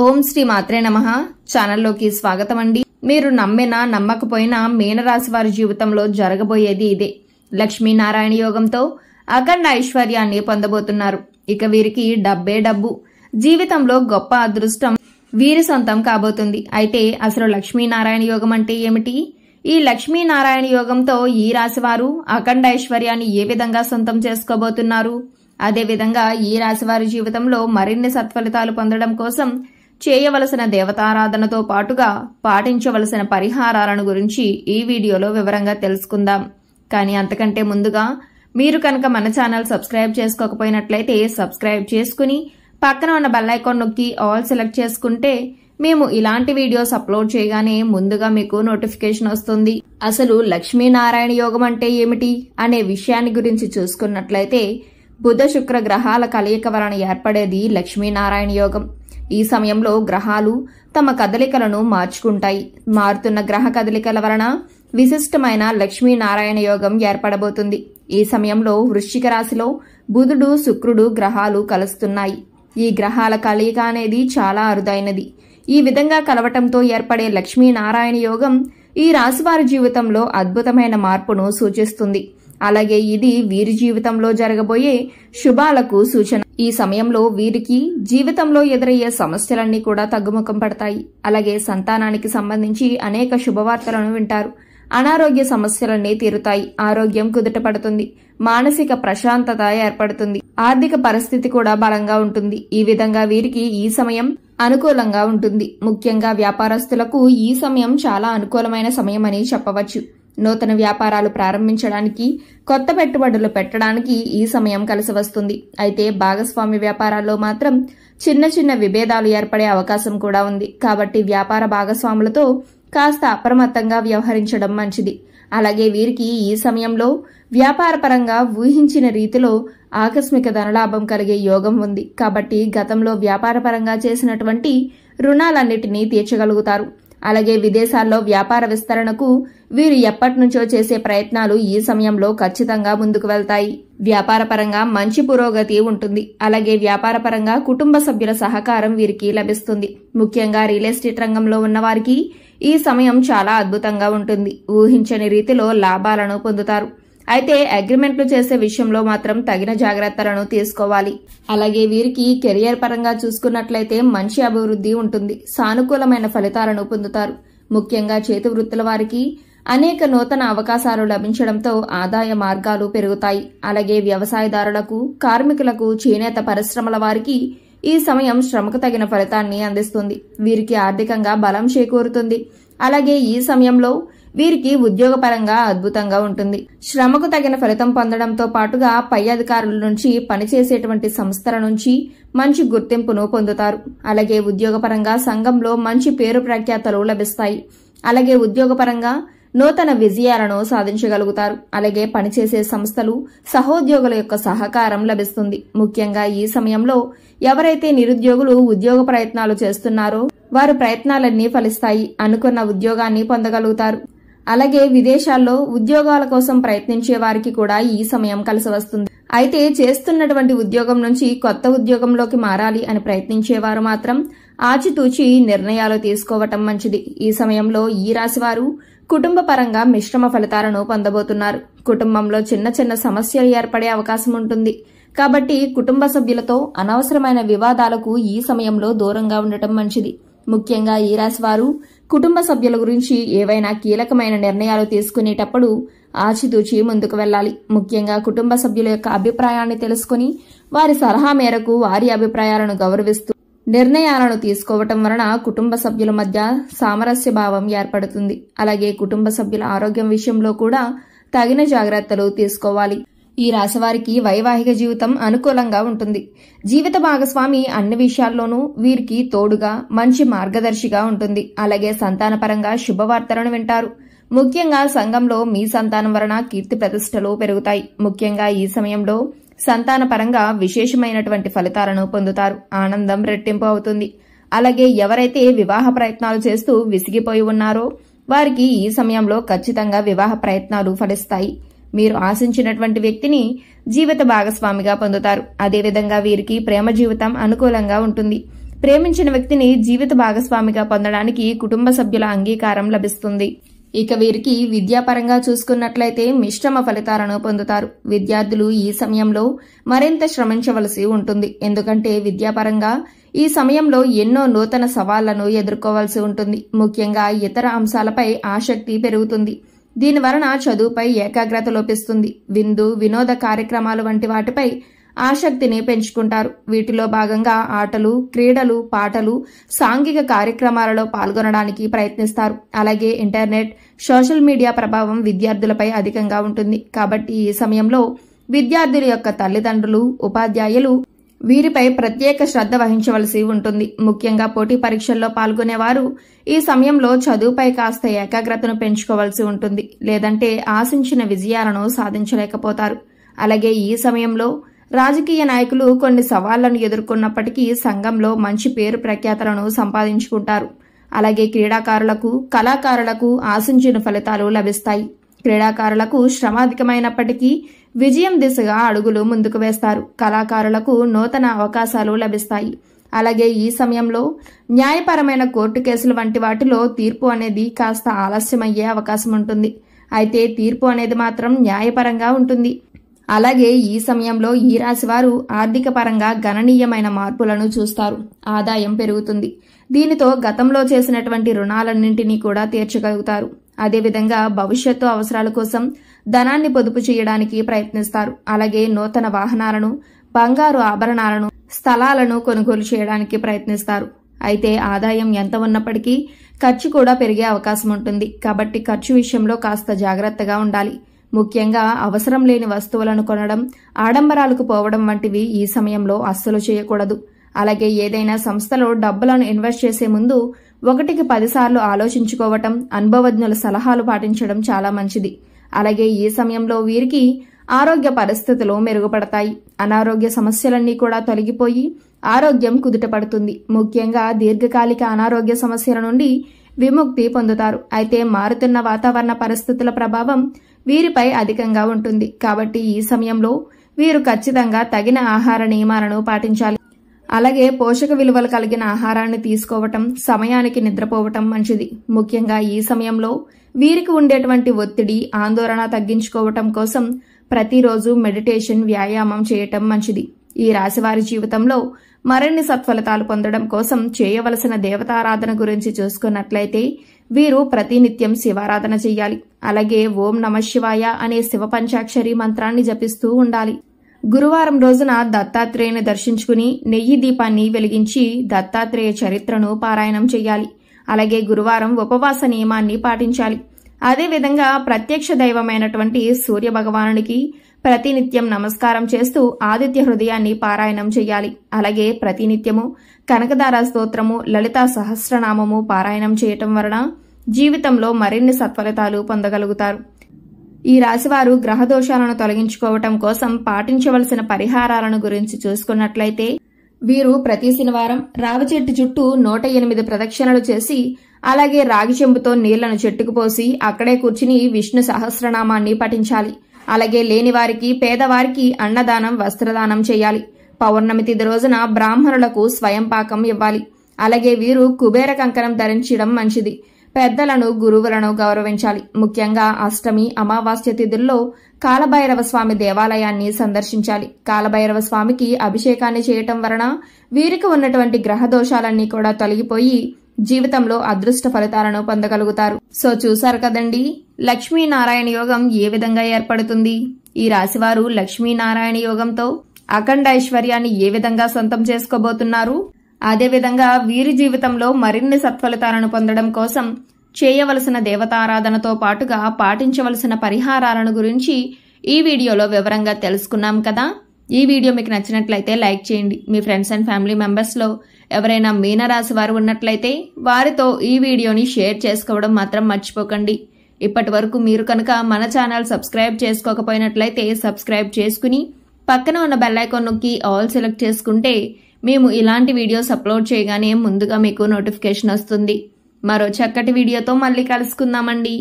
ఓం శ్రీ మాత్రే నమః ఛానల్లోకి స్వాగతం అండి. మీరు నమ్మినా నమ్మకపోయినా మీనరాశి వారి జీవితంలో జరగబోయేది ఇదే. లక్ష్మీనారాయణ యోగంతో అఖండ ఐశ్వర్యాన్ని పొందబోతున్నారు. ఇక వీరికి డబ్బే డబ్బు, జీవితంలో గొప్ప అదృష్టం వీరి సొంతం కాబోతుంది. అయితే అసలు లక్ష్మీనారాయణ యోగం అంటే ఏమిటి? ఈ లక్ష్మీనారాయణ యోగంతో ఈ రాశి వారు అఖండ ఐశ్వర్యాన్ని ఏ విధంగా సొంతం చేసుకోబోతున్నారు? అదేవిధంగా ఈ రాశి వారి జీవితంలో మరిన్ని సత్ఫలితాలు పొందడం కోసం చేయవలసిన దేవతారాధనతో పాటుగా పాటించవలసిన పరిహారాలను గురించి ఈ వీడియోలో వివరంగా తెలుసుకుందాం. కానీ అంతకంటే ముందుగా మీరు కనుక మన ఛానల్ సబ్స్క్రైబ్ చేసుకోకపోయినట్లయితే సబ్స్క్రైబ్ చేసుకుని పక్కన ఉన్న బెల్ ఐకాన్ నొక్కి ఆల్ సెలెక్ట్ చేసుకుంటే మేము ఇలాంటి వీడియోస్ అప్లోడ్ చేయగానే ముందుగా మీకు నోటిఫికేషన్ వస్తుంది. అసలు లక్ష్మీనారాయణ యోగం అంటే ఏమిటి అనే విషయాన్ని గురించి చూసుకున్నట్లయితే బుధ శుక్ర గ్రహాల కలయిక వలన ఏర్పడేది లక్ష్మీనారాయణ యోగం. ఈ సమయంలో గ్రహాలు తమ కదలికలను మార్చుకుంటాయి. మారుతున్న గ్రహ కదలికల వలన విశిష్టమైన లక్ష్మీనారాయణ యోగం ఏర్పడబోతుంది. ఈ సమయంలో వృశ్చిక రాశిలో బుధుడు శుక్రుడు గ్రహాలు కలుస్తున్నాయి. ఈ గ్రహాల కలయిక అనేది చాలా అరుదైనది. ఈ విధంగా కలవటంతో ఏర్పడే లక్ష్మీనారాయణ యోగం ఈ రాశివారి జీవితంలో అద్భుతమైన మార్పును సూచిస్తుంది. అలాగే ఇది వీరి జీవితంలో జరగబోయే శుభాలకు సూచన. ఈ సమయంలో వీరికి జీవితంలో ఎదురయ్యే సమస్యలన్నీ కూడా తగ్గుముఖం పడతాయి. అలాగే సంతానానికి సంబంధించి అనేక శుభవార్తలను వింటారు. అనారోగ్య సమస్యలన్నీ తీరుతాయి. ఆరోగ్యం కుదుట పడుతుంది. మానసిక ప్రశాంతత ఏర్పడుతుంది. ఆర్థిక పరిస్థితి కూడా బలంగా ఉంటుంది. ఈ విధంగా వీరికి ఈ సమయం అనుకూలంగా ఉంటుంది. ముఖ్యంగా వ్యాపారస్తులకు ఈ సమయం చాలా అనుకూలమైన సమయం అని చెప్పవచ్చు. నూతన వ్యాపారాలు ప్రారంభించడానికి, కొత్త పెట్టుబడులు పెట్టడానికి ఈ సమయం కలిసి వస్తుంది. అయితే భాగస్వామి వ్యాపారాల్లో మాత్రం చిన్న చిన్న విభేదాలు ఏర్పడే అవకాశం కూడా ఉంది. కాబట్టి వ్యాపార భాగస్వాములతో కాస్త అప్రమత్తంగా వ్యవహరించడం మంచిది. అలాగే వీరికి ఈ సమయంలో వ్యాపారపరంగా ఊహించిన రీతిలో ఆకస్మిక ధనలాభం కలిగే యోగం ఉంది. కాబట్టి గతంలో వ్యాపారపరంగా చేసినటువంటి రుణాలన్నిటినీ తీర్చగలుగుతారు. అలాగే విదేశాల్లో వ్యాపార విస్తరణకు వీరు ఎప్పటి నుంచో చేసే ప్రయత్నాలు ఈ సమయంలో ఖచ్చితంగా ముందుకు వెళ్తాయి. వ్యాపారపరంగా మంచి పురోగతి ఉంటుంది. అలాగే వ్యాపారపరంగా కుటుంబ సభ్యుల సహకారం వీరికి లభిస్తుంది. ముఖ్యంగా రియల్ ఎస్టేట్ రంగంలో ఉన్న వారికి ఈ సమయం చాలా అద్భుతంగా ఉంటుంది. ఊహించని రీతిలో లాభాలను పొందుతారు. అయితే అగ్రిమెంట్లు చేసే విషయంలో మాత్రం తగిన జాగ్రత్తలను తీసుకోవాలి. అలాగే వీరికి కెరియర్ పరంగా చూసుకున్నట్లయితే మంచి అభివృద్ధి ఉంటుంది. సానుకూలమైన ఫలితాలను పొందుతారు. ముఖ్యంగా చేతి వృత్తుల వారికి అనేక నూతన అవకాశాలు లభించడంతో ఆదాయ మార్గాలు పెరుగుతాయి. అలాగే వ్యవసాయదారులకు, కార్మికులకు, చేనేత పరిశ్రమల వారికి ఈ సమయం శ్రమకు తగిన ఫలితాన్ని అందిస్తుంది. వీరికి ఆర్థికంగా బలం చేకూరుతుంది. అలాగే ఈ సమయంలో వీరికి ఉద్యోగపరంగా అద్భుతంగా ఉంటుంది. శ్రమకు తగిన ఫలితం పొందడంతో పాటుగా పై అధికారుల నుంచి, పనిచేసేటువంటి సంస్థల నుంచి మంచి గుర్తింపును పొందుతారు. అలాగే ఉద్యోగపరంగా సంఘంలో మంచి పేరు ప్రఖ్యాతలు లభిస్తాయి. అలాగే ఉద్యోగపరంగా నూతన విజయాలను సాధించగలుగుతారు. అలాగే పనిచేసే సంస్థలు, సహోద్యోగుల యొక్క సహకారం లభిస్తుంది. ముఖ్యంగా ఈ సమయంలో ఎవరైతే నిరుద్యోగులు ఉద్యోగ ప్రయత్నాలు చేస్తున్నారో వారి ప్రయత్నాలన్నీ ఫలిస్తాయి. అనుకున్న ఉద్యోగాన్ని పొందగలుగుతారు. అలాగే విదేశాల్లో ఉద్యోగాల కోసం ప్రయత్నించే వారికి కూడా ఈ సమయం కలిసి వస్తుంది. అయితే చేస్తున్నటువంటి ఉద్యోగం నుంచి కొత్త ఉద్యోగంలోకి మారాలి అని ప్రయత్నించేవారు మాత్రం ఆచితూచి నిర్ణయాలు తీసుకోవటం మంచిది. ఈ సమయంలో ఈ రాశి వారు కుటుంబ పరంగా మిశ్రమ ఫలితాలను పొందబోతున్నారు. కుటుంబంలో చిన్న చిన్న సమస్యలు ఏర్పడే అవకాశం ఉంటుంది. కాబట్టి కుటుంబ సభ్యులతో అనవసరమైన వివాదాలకు ఈ సమయంలో దూరంగా ఉండటం మంచిది. ముఖ్యంగా ఈ రాశి వారు కుటుంబ సభ్యుల గురించి ఏవైనా కీలకమైన నిర్ణయాలు తీసుకునేటప్పుడు ఆచితూచి ముందుకు వెళ్లాలి. ముఖ్యంగా కుటుంబ సభ్యుల యొక్క అభిప్రాయాన్ని తెలుసుకుని వారి సలహా మేరకు వారి అభిప్రాయాలను గౌరవిస్తూ నిర్ణయాలను తీసుకోవటం వలన కుటుంబ సభ్యుల మధ్య సామరస్య భావం ఏర్పడుతుంది. అలాగే కుటుంబ సభ్యుల ఆరోగ్యం విషయంలో కూడా తగిన జాగ్రత్తలు తీసుకోవాలి. ఈ రాశివారికి వైవాహిక జీవితం అనుకూలంగా ఉంటుంది. జీవిత భాగస్వామి అన్ని విషయాల్లోనూ వీరికి తోడుగా, మంచి మార్గదర్శిగా ఉంటుంది. అలాగే సంతానపరంగా శుభవార్తలను వింటారు. ముఖ్యంగా సంఘంలో మీ సంతానం వలన కీర్తి ప్రతిష్టలు పెరుగుతాయి. ముఖ్యంగా ఈ సమయంలో సంతానపరంగా విశేషమైనటువంటి ఫలితాలను పొందుతారు. ఆనందం రెట్టింపు అవుతుంది. అలాగే ఎవరైతే వివాహ ప్రయత్నాలు చేస్తూ విసిగిపోయి ఉన్నారో వారికి ఈ సమయంలో ఖచ్చితంగా వివాహ ప్రయత్నాలు ఫలిస్తాయి. మీరు ఆశించినటువంటి వ్యక్తిని జీవిత భాగస్వామిగా పొందుతారు. అదేవిధంగా వీరికి ప్రేమ జీవితం అనుకూలంగా ఉంటుంది. ప్రేమించిన వ్యక్తిని జీవిత భాగస్వామిగా పొందడానికి కుటుంబ సభ్యుల అంగీకారం లభిస్తుంది. ఇక వీరికి విద్యాపరంగా చూసుకున్నట్లయితే మిశ్రమ ఫలితాలను పొందుతారు. విద్యార్థులు ఈ సమయంలో మరింత శ్రమించవలసి ఉంటుంది. ఎందుకంటే విద్యాపరంగా ఈ సమయంలో ఎన్నో నూతన సవాళ్లను ఎదుర్కోవాల్సి ఉంటుంది. ముఖ్యంగా ఇతర అంశాలపై ఆసక్తి పెరుగుతుంది. దీనివలన చదువుపై ఏకాగ్రత లోపిస్తుంది. వినోద కార్యక్రమాలు వంటి వాటిపై ఆసక్తిని పెంచుకుంటారు. వీటిలో భాగంగా ఆటలు, క్రీడలు, పాటలు, సాంఘిక కార్యక్రమాలలో పాల్గొనడానికి ప్రయత్నిస్తారు. అలాగే ఇంటర్నెట్, సోషల్ మీడియా ప్రభావం విద్యార్థులపై అధికంగా ఉంటుంది. కాబట్టి ఈ సమయంలో విద్యార్థుల యొక్క తల్లిదండ్రులు, ఉపాధ్యాయులు వీరిపై ప్రత్యేక శ్రద్ధ వహించవలసి ఉంటుంది. ముఖ్యంగా పోటీ పరీక్షల్లో పాల్గొనేవారు ఈ సమయంలో చదువుపై కాస్త ఏకాగ్రతను పెంచుకోవాల్సి ఉంటుంది. లేదంటే ఆశించిన విజయాలను సాధించలేకపోతారు. అలాగే ఈ సమయంలో రాజకీయ నాయకులు కొన్ని సవాళ్లను ఎదుర్కొన్నప్పటికీ సంఘంలో మంచి పేరు ప్రఖ్యాతలను సంపాదించుకుంటారు. అలాగే క్రీడాకారులకు, కళాకారులకు ఆశించిన ఫలితాలు లభిస్తాయి. క్రీడాకారులకు శ్రమ అధికమైనప్పటికీ విజయం దిశగా అడుగులు ముందుకు వేస్తారు. కళాకారులకు నూతన అవకాశాలు లభిస్తాయి. అలాగే ఈ సమయంలో న్యాయపరమైన కోర్టు కేసులు వంటి వాటిలో తీర్పు అనేది కాస్త ఆలస్యమయ్యే అవకాశం ఉంటుంది. అయితే తీర్పు అనేది మాత్రం న్యాయపరంగా ఉంటుంది. అలాగే ఈ సమయంలో ఈ రాశి వారు ఆర్థిక పరంగా గణనీయమైన మార్పులను చూస్తారు. ఆదాయం పెరుగుతుంది. దీనితో గతంలో చేసినటువంటి రుణాలన్నింటినీ కూడా తీర్చగలుగుతారు. అదేవిధంగా భవిష్యత్తు అవసరాల కోసం ధనాన్ని పొదుపు చేయడానికి ప్రయత్నిస్తారు. అలాగే నూతన వాహనాలను, బంగారు ఆభరణాలను, స్థలాలను కొనుగోలు చేయడానికి ప్రయత్నిస్తారు. అయితే ఆదాయం ఎంత ఉన్నప్పటికీ ఖర్చు కూడా పెరిగే అవకాశం ఉంటుంది. కాబట్టి ఖర్చు విషయంలో కాస్త జాగ్రత్తగా ఉండాలి. ముఖ్యంగా అవసరం లేని వస్తువులను కొనడం, ఆడంబరాలకు పోవడం వంటివి ఈ సమయంలో అస్సలు చేయకూడదు. అలాగే ఏదైనా సంస్థలో డబ్బులను ఇన్వెస్ట్ చేసే ముందు 1కి 10 సార్లు ఆలోచించుకోవటం, అనుభవజ్ఞుల సలహాలు పాటించడం చాలా మంచిది. అలాగే ఈ సమయంలో వీరికి ఆరోగ్య పరిస్థితులు మెరుగుపడతాయి. అనారోగ్య సమస్యలన్నీ కూడా తొలగిపోయి ఆరోగ్యం కుదుటపడుతుంది. ముఖ్యంగా దీర్ఘకాలిక అనారోగ్య సమస్యల నుండి విముక్తి పొందుతారు. అయితే మారుతున్న వాతావరణ పరిస్థితుల ప్రభావం వీరిపై అధికంగా ఉంటుంది. కాబట్టి ఈ సమయంలో వీరు ఖచ్చితంగా తగిన ఆహార నియమాలను పాటించాలి. అలాగే పోషక విలువలు కలిగిన ఆహారాన్ని తీసుకోవటం, సమయానికి నిద్రపోవటం మంచిది. ముఖ్యంగా ఈ సమయంలో వీరికి ఉండేటువంటి ఒత్తిడి, ఆందోళన తగ్గించుకోవటం కోసం ప్రతిరోజు మెడిటేషన్, వ్యాయామం చేయటం మంచిది. ఈ రాశివారి జీవితంలో మరిన్ని సత్ఫలితాలు పొందడం కోసం చేయవలసిన దేవతారాధన గురించి చూసుకున్నట్లయితే వీరు ప్రతినిత్యం శివారాధన చెయ్యాలి. అలాగే ఓం నమఃశివాయ అనే శివ పంచాక్షరి మంత్రాన్ని జపిస్తూ ఉండాలి. గురువారం రోజున దత్తాత్రేయుని దర్శించుకుని నెయ్యి దీపాన్ని వెలిగించి దత్తాత్రేయ చరిత్రను పారాయణం చెయ్యాలి. అలాగే గురువారం ఉపవాస నియమాన్ని పాటించాలి. అదేవిధంగా ప్రత్యక్ష దైవమైనటువంటి సూర్య భగవానునికి ప్రతినిత్యం నమస్కారం చేస్తూ ఆదిత్య హృదయాన్ని పారాయణం చెయ్యాలి. అలాగే ప్రతినిత్యము కనకదార స్తోత్రము, లలితా సహస్రనామము పారాయణం చేయటం వలన జీవితంలో మరిన్ని సత్ఫలితాలు పొందగలుగుతారు. ఈ రాశివారు గ్రహ దోషాలను తొలగించుకోవటం కోసం పాటించవలసిన పరిహారాలను గురించి చూసుకున్నట్లయితే వీరు ప్రతి శనివారం రావి చెట్టు చుట్టూ 108 ప్రదక్షిణలు చేసి అలాగే రాగి చెంబుతో నీళ్లను చెట్టుకు పోసి అక్కడే కూర్చుని విష్ణు సహస్రనామాన్ని పఠించాలి. అలాగే లేనివారికి, పేదవారికి అన్నదానం, వస్త్రదానం చేయాలి. పౌర్ణమి తిథి రోజున బ్రాహ్మణులకు స్వయం పాకం ఇవ్వాలి. అలాగే వీరు కుబేర కంకణం ధరించడం మంచిది. పెద్దలను, గురువులను గౌరవించాలి. ముఖ్యంగా అష్టమి, అమావాస్య తిథుల్లో కాలభైరవ స్వామి దేవాలయాన్ని సందర్శించాలి. కాలభైరవ స్వామికి అభిషేకాన్ని చేయటం వలన వీరికి ఉన్నటువంటి గ్రహ దోషాలన్నీ కూడా తొలగిపోయి జీవితంలో అదృష్ట ఫలితాలను పొందగలుగుతారు. సో చూశారు కదండి, లక్ష్మీనారాయణ యోగం ఏ విధంగా ఏర్పడుతుంది. ఈ రాశివారు లక్ష్మీనారాయణ యోగంతో అఖండ ఐశ్వర్యాన్ని ఏ విధంగా సొంతం చేసుకోబోతున్నారు. అదేవిధంగా వీరి జీవితంలో మరిన్ని సత్ఫలితాలను పొందడం కోసం చేయవలసిన దేవతారాధనతో పాటుగా పాటించవలసిన పరిహారాలను గురించి ఈ వీడియోలో వివరంగా తెలుసుకున్నాం కదా. ఈ వీడియో మీకు నచ్చినట్లయితే లైక్ చేయండి. మీ ఫ్రెండ్స్ అండ్ ఫ్యామిలీ మెంబర్స్ లో ఎవరైనా మీనరాశి వారు ఉన్నట్లయితే వారితో ఈ వీడియోని షేర్ చేసుకోవడం మాత్రం మర్చిపోకండి. ఇప్పటి వరకు మీరు కనుక మన ఛానల్ సబ్స్క్రైబ్ చేసుకోకపోయినట్లయితే సబ్స్క్రైబ్ చేసుకుని పక్కన ఉన్న బెల్ ఐకాన్ నొక్కి ఆల్ సెలెక్ట్ చేసుకుంటే మేము ఇలాంటి వీడియోస్ అప్లోడ్ చేయగానే ముందుగా మీకు నోటిఫికేషన్ వస్తుంది. మరో చక్కటి వీడియోతో మళ్ళీ కలుసుకుందామండి.